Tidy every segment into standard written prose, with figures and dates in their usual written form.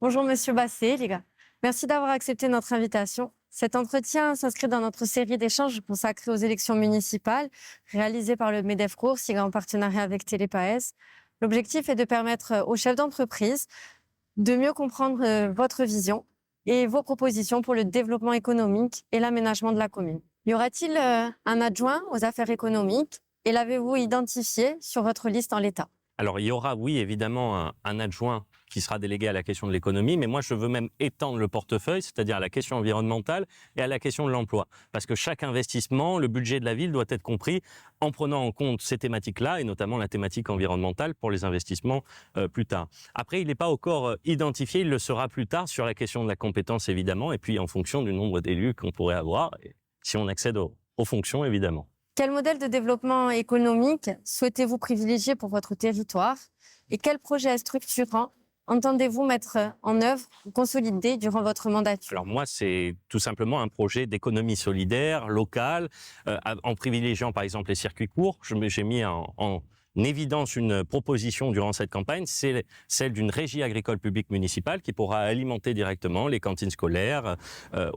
Bonjour Monsieur Basset, les gars. Merci d'avoir accepté notre invitation. Cet entretien s'inscrit dans notre série d'échanges consacrée aux élections municipales, réalisée par le MEDEF-Coursiga en partenariat avec Télépaes. L'objectif est de permettre aux chefs d'entreprise de mieux comprendre votre vision et vos propositions pour le développement économique et l'aménagement de la commune. Y aura-t-il un adjoint aux affaires économiques et l'avez-vous identifié sur votre liste en l'état? Alors, il y aura, oui, évidemment, un adjoint qui sera délégué à la question de l'économie, mais moi, je veux même étendre le portefeuille, c'est-à-dire à la question environnementale et à la question de l'emploi. Parce que chaque investissement, le budget de la ville doit être compris en prenant en compte ces thématiques-là, et notamment la thématique environnementale pour les investissements plus tard. Après, il n'est pas encore identifié, il le sera plus tard sur la question de la compétence, évidemment, et puis en fonction du nombre d'élus qu'on pourrait avoir, et si on accède aux fonctions, évidemment. Quel modèle de développement économique souhaitez-vous privilégier pour votre territoire et quels projets structurants entendez-vous mettre en œuvre ou consolider durant votre mandature? Alors moi, c'est tout simplement un projet d'économie solidaire, locale, en privilégiant par exemple les circuits courts. J'ai mis en évidence une proposition durant cette campagne, c'est celle d'une régie agricole publique municipale qui pourra alimenter directement les cantines scolaires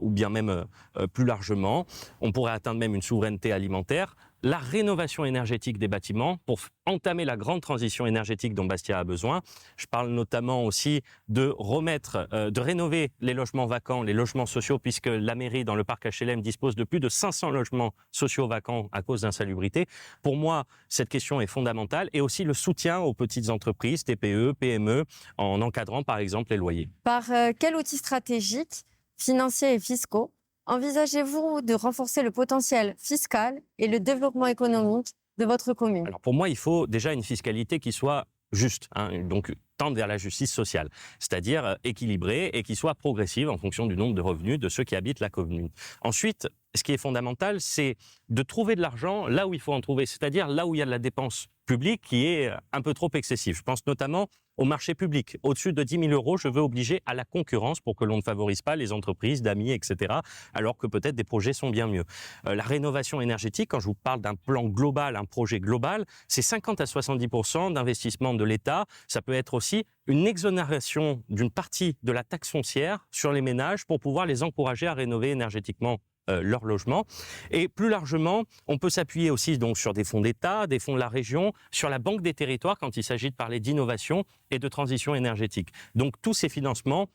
ou bien même plus largement. On pourrait atteindre même une souveraineté alimentaire. La rénovation énergétique des bâtiments pour entamer la grande transition énergétique dont Bastia a besoin. Je parle notamment aussi de de rénover les logements vacants, les logements sociaux, puisque la mairie dans le parc HLM dispose de plus de 500 logements sociaux vacants à cause d'insalubrité. Pour moi, cette question est fondamentale et aussi le soutien aux petites entreprises, TPE, PME, en encadrant par exemple les loyers. Par quels outils stratégiques, financiers et fiscaux envisagez-vous de renforcer le potentiel fiscal et le développement économique de votre commune? Alors pour moi, il faut déjà une fiscalité qui soit juste, donc tendre vers la justice sociale, c'est-à-dire équilibrée et qui soit progressive en fonction du nombre de revenus de ceux qui habitent la commune. Ensuite, ce qui est fondamental, c'est de trouver de l'argent là où il faut en trouver, c'est-à-dire là où il y a de la dépense publique qui est un peu trop excessive. Je pense notamment au marché public. Au-dessus de 10 000 euros, je veux obliger à la concurrence pour que l'on ne favorise pas les entreprises d'amis, etc., alors que peut-être des projets sont bien mieux. La rénovation énergétique, quand je vous parle d'un plan global, un projet global, c'est 50 à 70% d'investissement de l'État. Ça peut être aussi une exonération d'une partie de la taxe foncière sur les ménages pour pouvoir les encourager à rénover énergétiquement leur logement. Et plus largement, on peut s'appuyer aussi donc sur des fonds d'État, des fonds de la région, sur la Banque des territoires quand il s'agit de parler d'innovation et de transition énergétique. Donc tous ces financements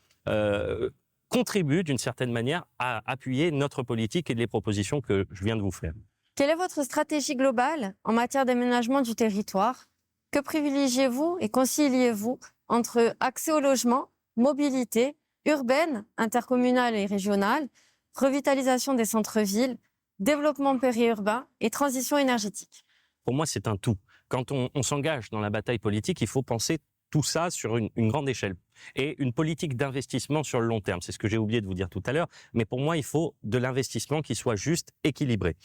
contribuent d'une certaine manière à appuyer notre politique et les propositions que je viens de vous faire. Quelle est votre stratégie globale en matière d'aménagement du territoire? Que privilégiez-vous et conciliez-vous entre accès au logement, mobilité urbaine, intercommunale et régionale, revitalisation des centres-villes, développement périurbain et transition énergétique? Pour moi, c'est un tout. Quand on s'engage dans la bataille politique, il faut penser tout ça sur une grande échelle et une politique d'investissement sur le long terme. C'est ce que j'ai oublié de vous dire tout à l'heure, mais pour moi, il faut de l'investissement qui soit juste, équilibré.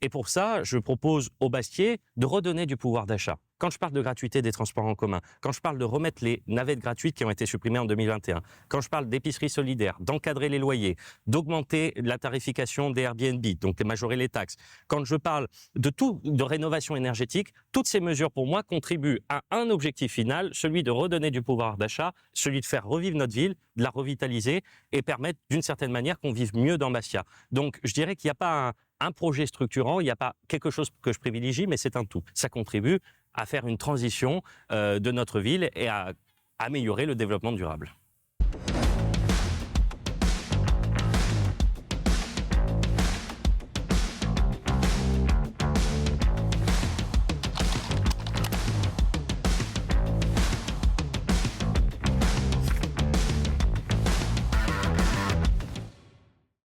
Et pour ça, je propose aux Bastiais de redonner du pouvoir d'achat. Quand je parle de gratuité des transports en commun, quand je parle de remettre les navettes gratuites qui ont été supprimées en 2021, quand je parle d'épicerie solidaire, d'encadrer les loyers, d'augmenter la tarification des Airbnb, donc de majorer les taxes, quand je parle de rénovation énergétique, toutes ces mesures pour moi contribuent à un objectif final, celui de redonner du pouvoir d'achat, celui de faire revivre notre ville, de la revitaliser et permettre d'une certaine manière qu'on vive mieux dans Bastia. Donc je dirais qu'il n'y a pas un projet structurant, il n'y a pas quelque chose que je privilégie, mais c'est un tout. Ça contribue à faire une transition de notre ville et à améliorer le développement durable.